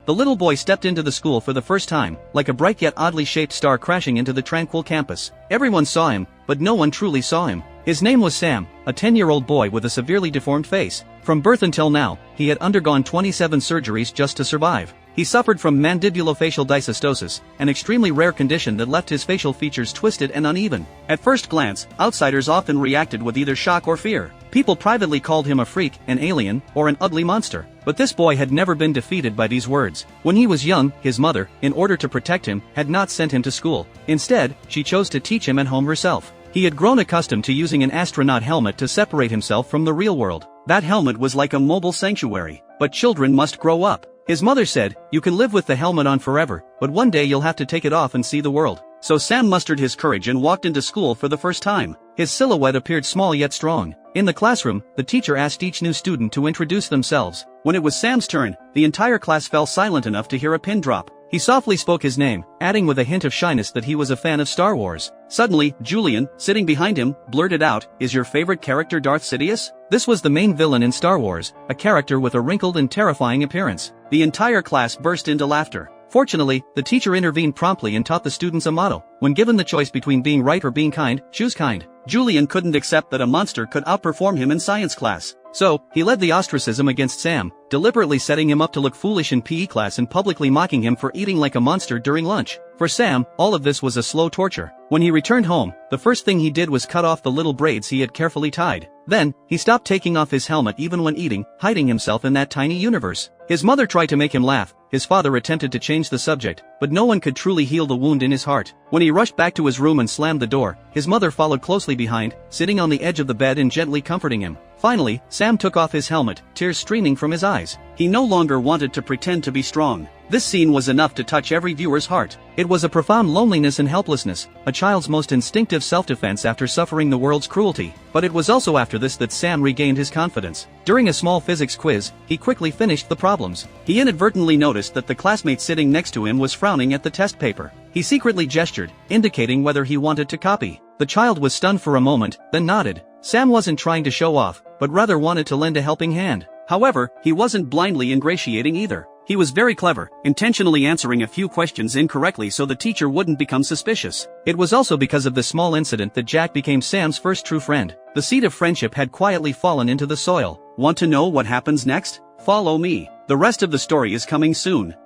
the little boy stepped into the school for the first time, like a bright yet oddly shaped star crashing into the tranquil campus. Everyone saw him, but no one truly saw him. His name was Sam, a 10-year-old boy with a severely deformed face. From birth until now, he had undergone 27 surgeries just to survive. He suffered from mandibulofacial dysostosis, an extremely rare condition that left his facial features twisted and uneven. At first glance, outsiders often reacted with either shock or fear. People privately called him a freak, an alien, or an ugly monster. But this boy had never been defeated by these words. When he was young, his mother, in order to protect him, had not sent him to school. Instead, she chose to teach him at home herself. He had grown accustomed to using an astronaut helmet to separate himself from the real world. That helmet was like a mobile sanctuary. But children must grow up. His mother said, "You can live with the helmet on forever, but one day you'll have to take it off and see the world." So Sam mustered his courage and walked into school for the first time. His silhouette appeared small yet strong. In the classroom, the teacher asked each new student to introduce themselves. When it was Sam's turn, the entire class fell silent enough to hear a pin drop. He softly spoke his name, adding with a hint of shyness that he was a fan of Star Wars. Suddenly, Julian, sitting behind him, blurted out, "Is your favorite character Darth Sidious?" This was the main villain in Star Wars, a character with a wrinkled and terrifying appearance. The entire class burst into laughter. Fortunately, the teacher intervened promptly and taught the students a motto: when given the choice between being right or being kind, choose kind. Julian couldn't accept that a monster could outperform him in science class. So, he led the ostracism against Sam, deliberately setting him up to look foolish in PE class and publicly mocking him for eating like a monster during lunch. For Sam, all of this was a slow torture. When he returned home, the first thing he did was cut off the little braids he had carefully tied. Then, he stopped taking off his helmet even when eating, hiding himself in that tiny universe. His mother tried to make him laugh, his father attempted to change the subject, but no one could truly heal the wound in his heart. When he rushed back to his room and slammed the door, his mother followed closely behind, sitting on the edge of the bed and gently comforting him. Finally, Sam took off his helmet, tears streaming from his eyes. He no longer wanted to pretend to be strong. This scene was enough to touch every viewer's heart. It was a profound loneliness and helplessness, a child's most instinctive self-defense after suffering the world's cruelty. But it was also after this that Sam regained his confidence. During a small physics quiz, he quickly finished the problems. He inadvertently noticed that the classmate sitting next to him was frowning at the test paper. He secretly gestured, indicating whether he wanted to copy. The child was stunned for a moment, then nodded. Sam wasn't trying to show off, but rather wanted to lend a helping hand. However, he wasn't blindly ingratiating either. He was very clever, intentionally answering a few questions incorrectly so the teacher wouldn't become suspicious. It was also because of this small incident that Jack became Sam's first true friend. The seed of friendship had quietly fallen into the soil. Want to know what happens next? Follow me. The rest of the story is coming soon.